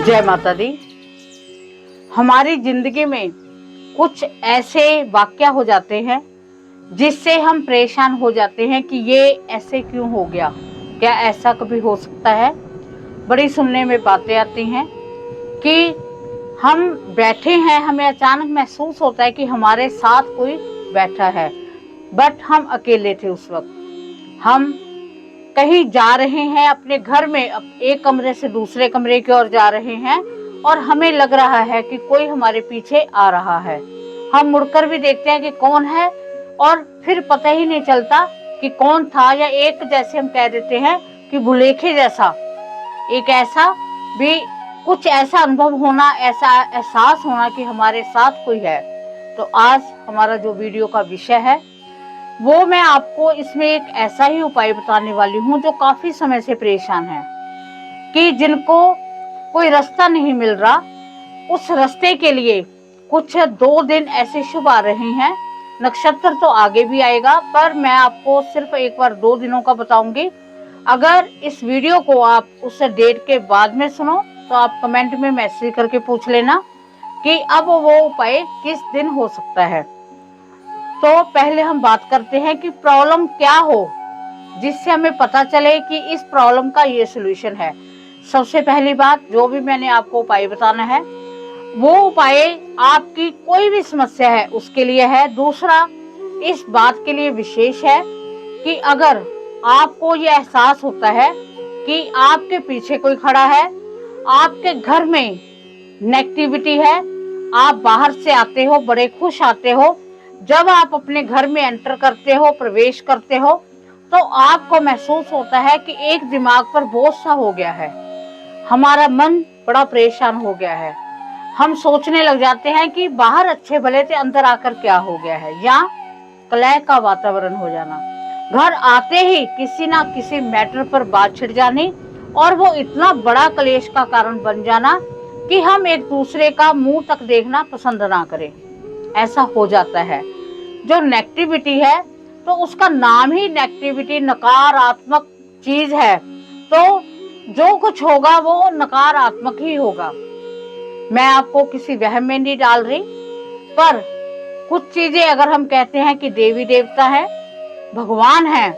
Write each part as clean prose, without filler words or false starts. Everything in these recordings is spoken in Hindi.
जय माता दी। हमारी जिंदगी में कुछ ऐसे वाक्य हो जाते हैं जिससे हम परेशान हो जाते हैं कि ये ऐसे क्यों हो गया, क्या ऐसा कभी हो सकता है। बड़ी सुनने में बातें आती हैं कि हम बैठे हैं, हमें अचानक महसूस होता है कि हमारे साथ कोई बैठा है, बट हम अकेले थे। उस वक्त हम कहीं जा रहे हैं अपने घर में, एक कमरे से दूसरे कमरे की ओर जा रहे हैं और हमें लग रहा है कि कोई हमारे पीछे आ रहा है। हम मुड़कर भी देखते हैं कि कौन है और फिर पता ही नहीं चलता कि कौन था, या एक जैसे हम कह देते हैं कि भुलेखे जैसा एक ऐसा भी कुछ ऐसा अनुभव होना, ऐसा एहसास होना कि हमारे साथ कोई है। तो आज हमारा जो वीडियो का विषय है वो मैं आपको इसमें एक ऐसा ही उपाय बताने वाली हूँ जो काफी समय से परेशान है कि जिनको कोई रास्ता नहीं मिल रहा। उस रास्ते के लिए कुछ 2 दिन ऐसे शुभ आ रहे हैं। नक्षत्र तो आगे भी आएगा, पर मैं आपको सिर्फ एक बार 2 दिनों का बताऊंगी। अगर इस वीडियो को आप उस डेट के बाद में सुनो तो आप कमेंट में मैसेज करके पूछ लेना कि अब वो उपाय किस दिन हो सकता है। तो पहले हम बात करते हैं कि प्रॉब्लम क्या हो जिससे हमें पता चले कि इस प्रॉब्लम का ये सलूशन है। सबसे पहली बात, जो भी मैंने आपको उपाय बताना है वो उपाय आपकी कोई भी समस्या है उसके लिए है। दूसरा, इस बात के लिए विशेष है कि अगर आपको ये एहसास होता है कि आपके पीछे कोई खड़ा है, आपके घर में नेगेटिविटी है, आप बाहर से आते हो, बड़े खुश आते हो, जब आप अपने घर में एंटर करते हो, प्रवेश करते हो, तो आपको महसूस होता है कि एक दिमाग पर बोझ सा हो गया है, हमारा मन बड़ा परेशान हो गया है। हम सोचने लग जाते हैं कि बाहर अच्छे भले थे, अंदर आकर क्या हो गया है, या कलह का वातावरण हो जाना, घर आते ही किसी ना किसी मैटर पर बात छिड़ जानी और वो इतना बड़ा क्लेश का कारण बन जाना कि हम एक दूसरे का मुंह तक देखना पसंद ना करें। ऐसा हो जाता है। जो नेगेटिविटी है तो उसका नाम ही नेगेटिविटी, नकारात्मक चीज है, तो जो कुछ होगा वो नकारात्मक ही होगा। मैं आपको किसी वहम में नहीं डाल रही, पर कुछ चीजें अगर हम कहते हैं कि देवी देवता है, भगवान है,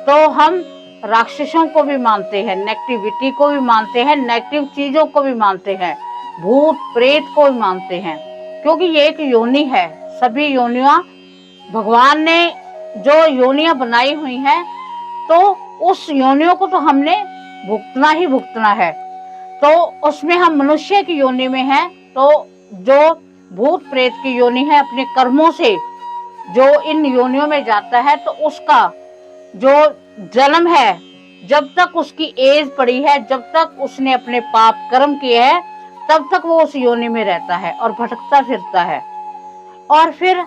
तो हम राक्षसों को भी मानते हैं, नेगेटिविटी को भी मानते हैं, नेगेटिव चीजों को भी मानते हैं, भूत प्रेत को भी मानते हैं, क्योंकि ये एक योनि है। सभी योनियां भगवान ने जो योनियां बनाई हुई हैं, तो उस योनियों को तो हमने भुगतना ही भुगतना है। तो उसमें हम मनुष्य की योनि में हैं, तो जो भूत प्रेत की योनि है, अपने कर्मों से जो इन योनियों में जाता है, तो उसका जो जन्म है, जब तक उसकी एज पड़ी है, जब तक उसने अपने पाप कर्म किए हैं, तब तक वो उस योनि में रहता है और भटकता फिरता है। और फिर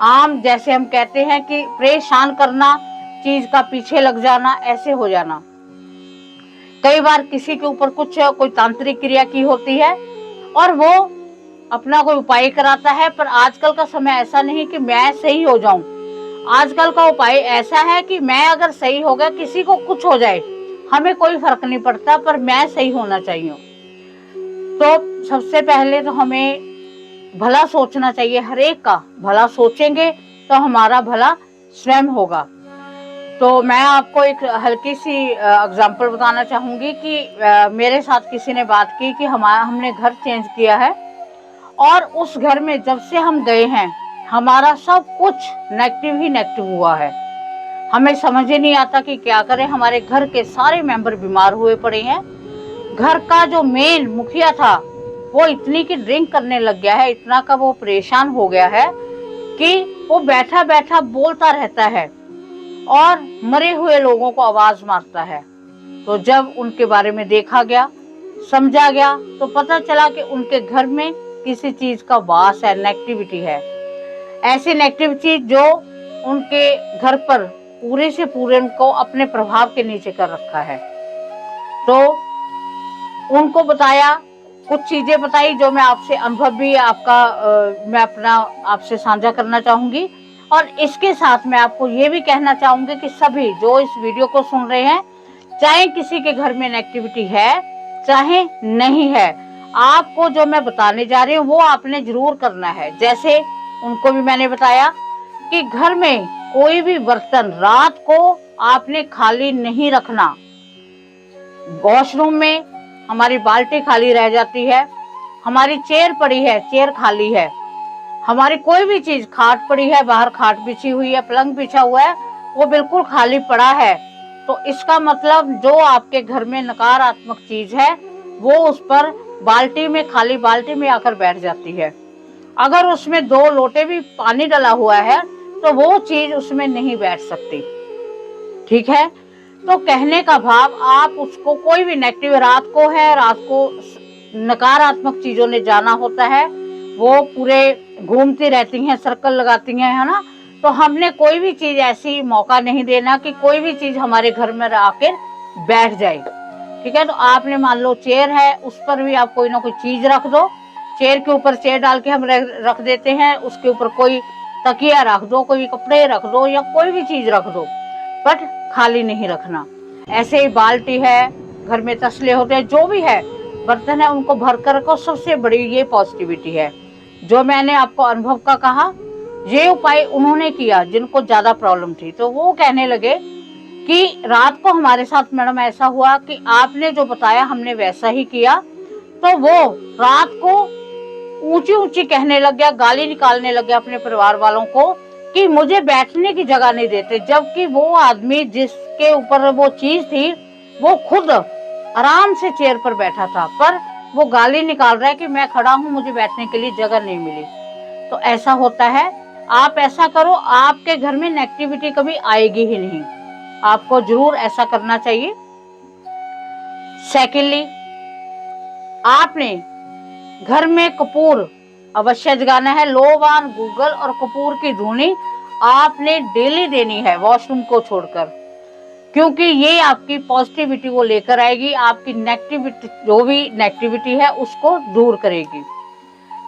आम जैसे हम कहते हैं कि परेशान करना, चीज का पीछे लग जाना, ऐसे हो जाना। कई बार किसी के ऊपर कोई तांत्रिक क्रिया की होती है और वो अपना कोई उपाय कराता है, पर आजकल का समय ऐसा नहीं कि मैं सही हो जाऊं। आजकल का उपाय ऐसा है कि मैं अगर सही हो गया, किसी को कुछ हो जाए, हमें कोई फर्क नहीं पड़ता, पर मैं सही होना चाहिए। तो सबसे पहले तो हमें भला सोचना चाहिए, हर एक का भला सोचेंगे तो हमारा भला स्वयं होगा। तो मैं आपको एक हल्की सी एग्जांपल बताना चाहूंगी कि मेरे साथ किसी ने बात की कि हमने घर चेंज किया है और उस घर में जब से हम गए हैं, हमारा सब कुछ नेगेटिव ही नेगेटिव हुआ है। हमें समझ ही नहीं आता कि क्या करें। हमारे घर के सारे मेंबर बीमार हुए पड़े हैं। घर का जो मेन मुखिया था वो इतनी की ड्रिंक करने लग गया है, इतना का वो परेशान हो गया है कि वो बैठा बैठा बोलता रहता है और मरे हुए लोगों को आवाज मारता है। तो जब उनके बारे में देखा गया, समझा गया, तो पता चला कि उनके घर में किसी चीज का वास है, नेगेटिविटी है। ऐसी नेगेटिव चीज जो उनके घर पर पूरे से पूरे उनको अपने प्रभाव के नीचे कर रखा है। तो उनको बताया, कुछ चीजें बताई जो मैं आपसे अनुभव भी मैं अपना आपसे साझा करना चाहूंगी। और इसके साथ मैं आपको ये भी कहना चाहूंगी कि सभी जो इस वीडियो को सुन रहे हैं, चाहे किसी के घर में नेगेटिविटी है, चाहे नहीं है, आपको जो मैं बताने जा रही हूँ वो आपने जरूर करना है। जैसे उनको भी मैंने बताया कि घर में कोई भी बर्तन रात को आपने खाली नहीं रखना। वॉशरूम में हमारी बाल्टी खाली रह जाती है, हमारी चेयर पड़ी है, चेयर खाली है, हमारी कोई भी चीज, खाट पड़ी है, बाहर खाट बिछी हुई है, पलंग बिछा हुआ है, वो बिल्कुल खाली पड़ा है, तो इसका मतलब जो आपके घर में नकारात्मक चीज है वो उस पर बाल्टी में, खाली बाल्टी में आकर बैठ जाती है। अगर उसमें 2 लोटे भी पानी डाला हुआ है तो वो चीज उसमें नहीं बैठ सकती। ठीक है, तो कहने का भाव, आप उसको कोई भी नेगेटिव, रात को है, रात को नकारात्मक चीजों ने जाना होता है, वो पूरे घूमती रहती हैं, सर्कल लगाती हैं, है ना। तो हमने कोई भी चीज ऐसी मौका नहीं देना कि कोई भी चीज हमारे घर में आकर बैठ जाए। ठीक है, तो आपने मान लो चेयर है, उस पर भी आप कोई ना कोई चीज रख दो। चेयर के ऊपर चेयर डाल के हम रख देते हैं, उसके ऊपर कोई तकिया रख दो, कोई कपड़े रख दो, या कोई भी चीज रख दो, बट खाली नहीं रखना। ऐसे ही बाल्टी है, घर में तसले होते हैं, जो भी है बर्तन है, उनको भर कर रखो। सबसे बड़ी ये पॉजिटिविटी है जो मैंने आपको अनुभव का कहा। ये उपाय उन्होंने किया जिनको ज्यादा प्रॉब्लम थी, तो वो कहने लगे कि रात को हमारे साथ मैडम ऐसा हुआ कि आपने जो बताया हमने वैसा ही किया, तो वो रात को ऊंची ऊंची कहने लग गया, गाली निकालने लग गया अपने परिवार वालों को कि मुझे बैठने की जगह नहीं देते, जबकि वो आदमी जिसके ऊपर वो चीज थी वो खुद आराम से चेयर पर बैठा था, पर वो गाली निकाल रहा है कि मैं खड़ा हूं, मुझे बैठने के लिए जगह नहीं मिली। तो ऐसा होता है, आप ऐसा करो, आपके घर में नेगेटिविटी कभी आएगी ही नहीं। आपको जरूर ऐसा करना चाहिए। सेकेंडली, आपने घर में कपूर अवश्य जगाना है। लोबान, गूगल और कपूर की धुनी आपने डेली देनी है वॉशरूम को छोड़कर, क्योंकि ये आपकी पॉजिटिविटी को लेकर आएगी, आपकी नेगेटिविटी, जो भी नेगेटिविटी है उसको दूर करेगी।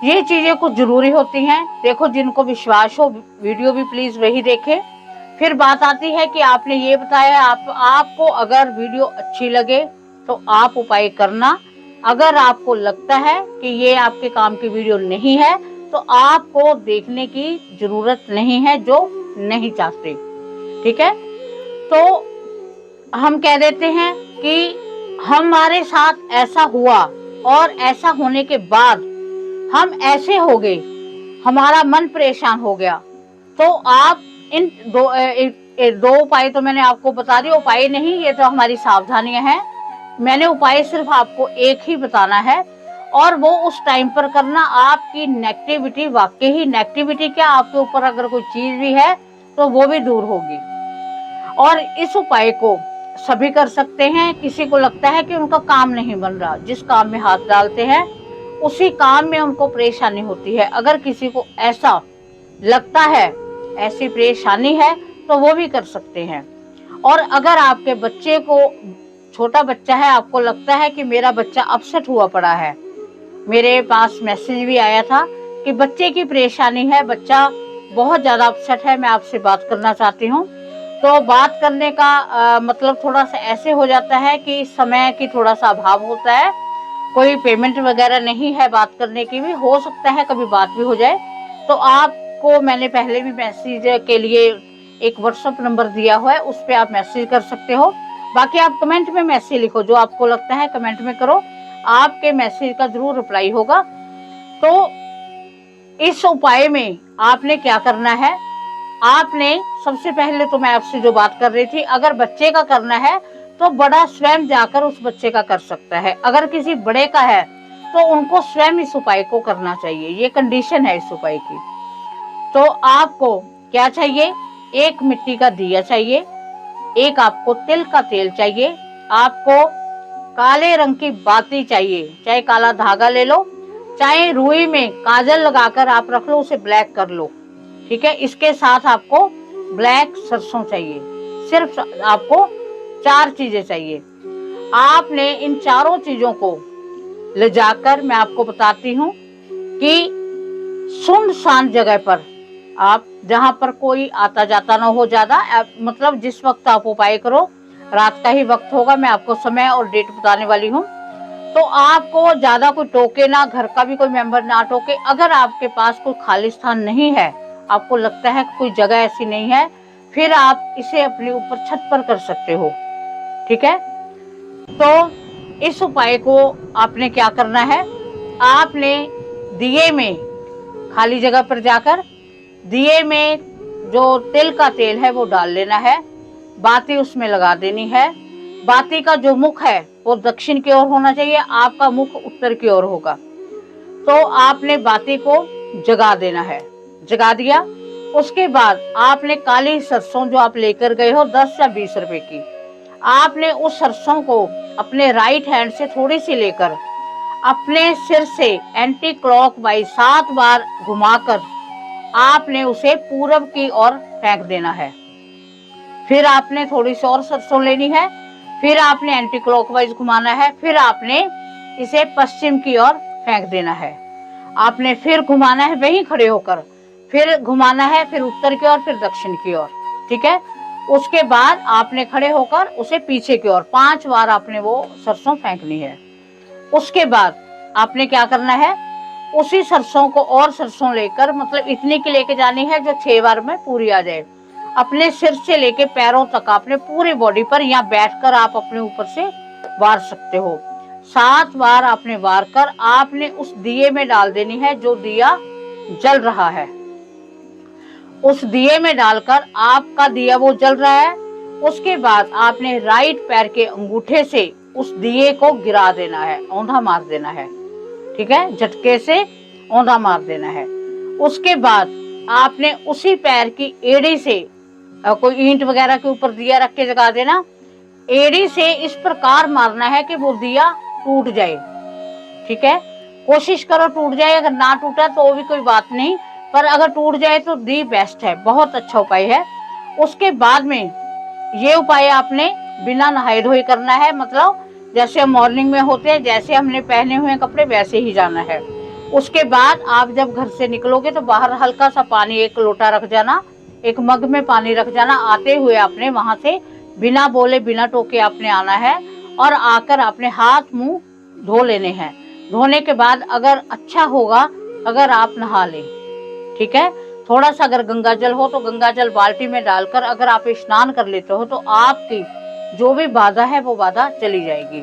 ये चीजें कुछ जरूरी होती हैं। देखो, जिनको विश्वास हो वीडियो भी प्लीज वही देखें। फिर बात आती है कि आपने ये बताया, आपको अगर वीडियो अच्छी लगे तो आप उपाय करना। अगर आपको लगता है कि ये आपके काम की वीडियो नहीं है तो आपको देखने की जरूरत नहीं है, जो नहीं चाहते। ठीक है, तो हम कह देते हैं कि हमारे साथ ऐसा हुआ और ऐसा होने के बाद हम ऐसे हो गए, हमारा मन परेशान हो गया। तो आप इन दो उपाय तो मैंने आपको बता दिए, उपाय नहीं, ये तो हमारी सावधानियां हैं। मैंने उपाय सिर्फ आपको एक ही बताना है, और वो उस टाइम पर करना। आपकी नेगेटिविटी, वाकई ही नेगेटिविटी क्या, आपके ऊपर अगर कोई चीज भी है तो वो भी दूर होगी। और इस उपाय को सभी कर सकते हैं। किसी को लगता है कि उनका काम नहीं बन रहा, जिस काम में हाथ डालते हैं उसी काम में उनको परेशानी होती है। अगर किसी को ऐसा लगता है, ऐसी परेशानी है, तो वो भी कर सकते हैं। और अगर आपके बच्चे को, छोटा बच्चा है, आपको लगता है कि मेरा बच्चा अपसेट हुआ पड़ा है, मेरे पास मैसेज भी आया था कि बच्चे की परेशानी है, बच्चा बहुत ज्यादा अपसेट है, मैं आपसे बात करना चाहती हूँ। तो बात करने का मतलब थोड़ा सा ऐसे हो जाता है कि समय की थोड़ा सा अभाव होता है, कोई पेमेंट वगैरह नहीं है, बात करने की भी हो सकता है, कभी बात भी हो जाए। तो आपको मैंने पहले भी मैसेज के लिए एक व्हाट्सएप नंबर दिया हुआ है, उस पर आप मैसेज कर सकते हो। बाकी आप कमेंट में मैसेज लिखो, जो आपको लगता है कमेंट में करो, आपके मैसेज का जरूर रिप्लाई होगा। तो इस उपाय में आपने क्या करना है, आपने सबसे पहले तो मैं आपसे जो बात कर रही थी, अगर बच्चे का करना है तो बड़ा स्वयं जाकर उस बच्चे का कर सकता है। अगर किसी बड़े का है तो उनको स्वयं इस उपाय को करना चाहिए, ये कंडीशन है इस उपाय की। तो आपको क्या चाहिए, एक मिट्टी का दिया चाहिए, एक आपको तिल का तेल चाहिए, आपको काले रंग की बाती चाहिए, चाहे काला धागा ले लो, चाहे रुई में काजल लगाकर आप रख लो, उसे ब्लैक कर लो। ठीक है, इसके साथ आपको ब्लैक सरसों चाहिए। सिर्फ आपको 4 चीजें चाहिए। आपने इन चारों चीजों को ले जाकर, मैं आपको बताती हूँ कि सुनसान जगह पर, आप जहां पर कोई आता जाता ना हो ज्यादा, मतलब जिस वक्त आप उपाय करो, रात का ही वक्त होगा, मैं आपको समय और डेट बताने वाली हूँ। तो आपको ज्यादा कोई टोके ना, घर का भी कोई मेंबर ना टोके। अगर आपके पास कोई खाली स्थान नहीं है, आपको लगता है कि कोई जगह ऐसी नहीं है, फिर आप इसे अपने ऊपर छत पर कर सकते हो। ठीक है, तो इस उपाय को आपने क्या करना है, आपने दिए में, खाली जगह पर जाकर दिए में जो तिल का तेल है वो डाल लेना है, बाती उसमें लगा देनी है। बाती का जो मुख है वो दक्षिण की ओर होना चाहिए, आपका मुख उत्तर की ओर होगा। तो आपने बाती को जगा देना है। जगा दिया, उसके बाद आपने काली सरसों जो आप लेकर गए हो 10 या 20 रुपए की, आपने उस सरसों को अपने राइट हैंड से थोड़ी सी लेकर अपने सिर से एंटी क्लॉकवाइज 7 बार घुमाकर आपने उसे पूरब की ओर फेंक देना है। फिर आपने थोड़ी सी और सरसों लेनी है, फिर आपने एंटी क्लॉकवाइज घुमाना है, फिर आपने इसे पश्चिम की ओर फेंक देना है। आपने फिर घुमाना है वहीं खड़े होकर, फिर घुमाना है, फिर उत्तर की ओर, फिर दक्षिण की ओर। ठीक है, उसके बाद आपने खड़े होकर उसे पीछे की ओर 5 बार आपने वो सरसों फेंकनी है। उसके बाद आपने क्या करना है, उसी सरसों को और सरसों लेकर, मतलब इतनी की लेके जानी है जो 6 बार में पूरी आ जाए। अपने सिर से लेके पैरों तक आपने पूरी बॉडी पर, या बैठकर आप अपने ऊपर से वार सकते हो। 7 बार आपने वार कर आपने उस दिए में डाल देनी है जो दिया जल रहा है। उस दिए में डालकर, आपका दिया वो जल रहा है, उसके बाद आपने राइट पैर के अंगूठे से उस दिए को गिरा देना है, औंधा मार देना है। ठीक है, झटके से औंधा मार देना है। उसके बाद आपने उसी पैर की एड़ी से, कोई ईंट वगैरह के ऊपर दिया रख के जगा देना, एड़ी से इस प्रकार मारना है कि वो दिया टूट जाए। ठीक है, कोशिश करो टूट जाए, अगर ना टूटा तो भी कोई बात नहीं, पर अगर टूट जाए तो दी बेस्ट है, बहुत अच्छा उपाय है। उसके बाद में ये उपाय आपने बिना नहाए धोए करना है, मतलब जैसे मॉर्निंग में होते हैं, जैसे हमने पहने हुए कपड़े वैसे ही जाना है। उसके बाद आप जब घर से निकलोगे तो बाहर हल्का सा पानी, 1 लोटा रख जाना, एक मग में पानी रख जाना। आते हुए आपने वहां से बिना बोले बिना टोके आपने आना है, और आकर आपने हाथ मुंह धो लेने हैं। धोने के बाद अगर अच्छा होगा अगर आप नहा लें। ठीक है, थोड़ा सा अगर गंगा जल हो तो गंगा जल बाल्टी में डालकर अगर आप स्नान कर लेते हो तो आपकी जो भी बाधा है वो बाधा चली जाएगी।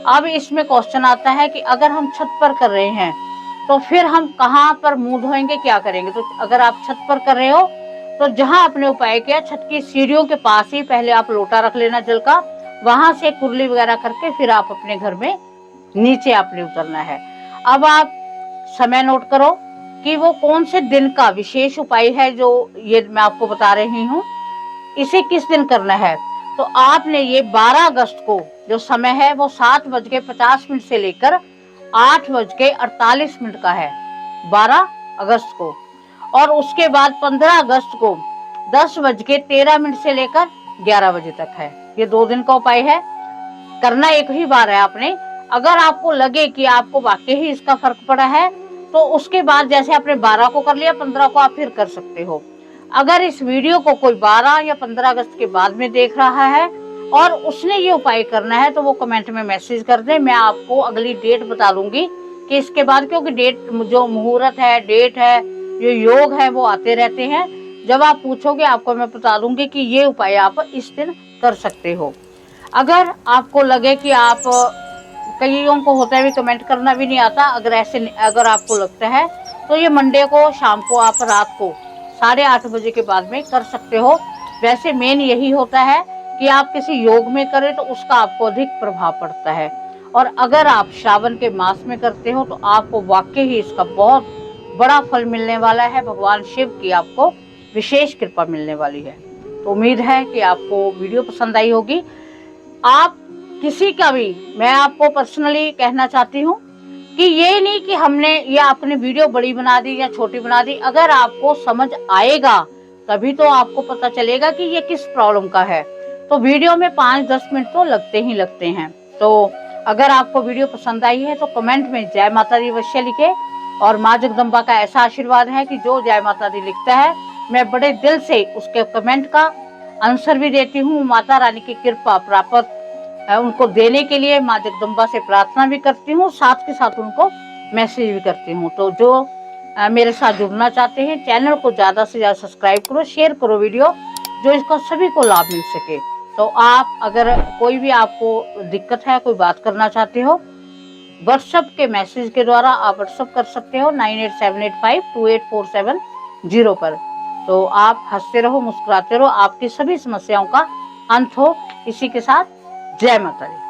अब इसमें क्वेश्चन आता है कि अगर हम छत पर कर रहे हैं तो फिर हम कहाँ पर मुंह धोएंगे, क्या करेंगे। तो अगर आप छत पर कर रहे हो तो जहां आपने उपाय किया, छत की सीढ़ियों के पास ही पहले आप लोटा रख लेना जल का, वहां से कुरली वगैरह करके फिर आप अपने घर में नीचे आपने उतरना है। अब आप समय नोट करो कि वो कौन से दिन का विशेष उपाय है जो ये मैं आपको बता रही हूँ, इसे किस दिन करना है। तो आपने ये 12 अगस्त को जो समय है वो 7:50 से लेकर 8:48 का है, 12 अगस्त को। और उसके बाद 15 अगस्त को 10:13 से लेकर 11 बजे तक है। ये 2 दिन का उपाय है, करना एक ही बार है आपने। अगर आपको लगे कि आपको वाकई ही इसका फर्क पड़ा है तो उसके बाद जैसे आपने 12 को कर लिया, 15 को आप फिर कर सकते हो। अगर इस वीडियो को कोई 12 या 15 अगस्त के बाद में देख रहा है और उसने ये उपाय करना है तो वो कमेंट में मैसेज कर दे, मैं आपको अगली डेट बता दूंगी कि इसके बाद, क्योंकि डेट जो मुहूर्त है, डेट है, जो योग है वो आते रहते हैं। जब आप पूछोगे आपको मैं बता दूंगी कि ये उपाय आप इस दिन कर सकते हो। अगर आपको लगे कि आप, कईयों को होता है भी कमेंट करना भी नहीं आता, अगर आपको लगता है तो ये मंडे को शाम को आप रात को 8:30 बजे के बाद में कर सकते हो। वैसे मेन यही होता है कि आप किसी योग में करें तो उसका आपको अधिक प्रभाव पड़ता है, और अगर आप श्रावण के मास में करते हो तो आपको वाकई ही इसका बहुत बड़ा फल मिलने वाला है। भगवान शिव की आपको विशेष कृपा मिलने वाली है। तो उम्मीद है कि आपको वीडियो पसंद आई होगी। आप किसी का भी, मैं आपको पर्सनली कहना चाहती हूँ कि ये नहीं कि हमने ये आपने वीडियो बड़ी बना दी या छोटी बना दी, अगर आपको समझ आएगा तभी तो आपको पता चलेगा कि ये किस प्रॉब्लम का है। तो वीडियो में 5-10 मिनट तो लगते ही लगते हैं। तो अगर आपको वीडियो पसंद आई है तो कमेंट में जय माता दी अवश्य लिखे, और माँ जगदम्बा का ऐसा आशीर्वाद है कि जो जय माता दी लिखता है मैं बड़े दिल से उसके कमेंट का आंसर भी देती हूँ। माता रानी की कृपा प्राप्त उनको देने के लिए माँ जगदम्बा से प्रार्थना भी करती हूँ, साथ के साथ उनको मैसेज भी करती हूँ। तो जो मेरे साथ जुड़ना चाहते हैं, चैनल को ज़्यादा से ज़्यादा सब्सक्राइब करो, शेयर करो वीडियो, जो इसका सभी को लाभ मिल सके। तो आप अगर कोई भी आपको दिक्कत है, कोई बात करना चाहते हो, व्हाट्सएप के मैसेज के द्वारा आप व्हाट्सएप कर सकते हो 9878528470 पर। तो आप हंसते रहो, मुस्कुराते रहो, आपकी सभी समस्याओं का अंत हो। इसी के साथ जय माता दी।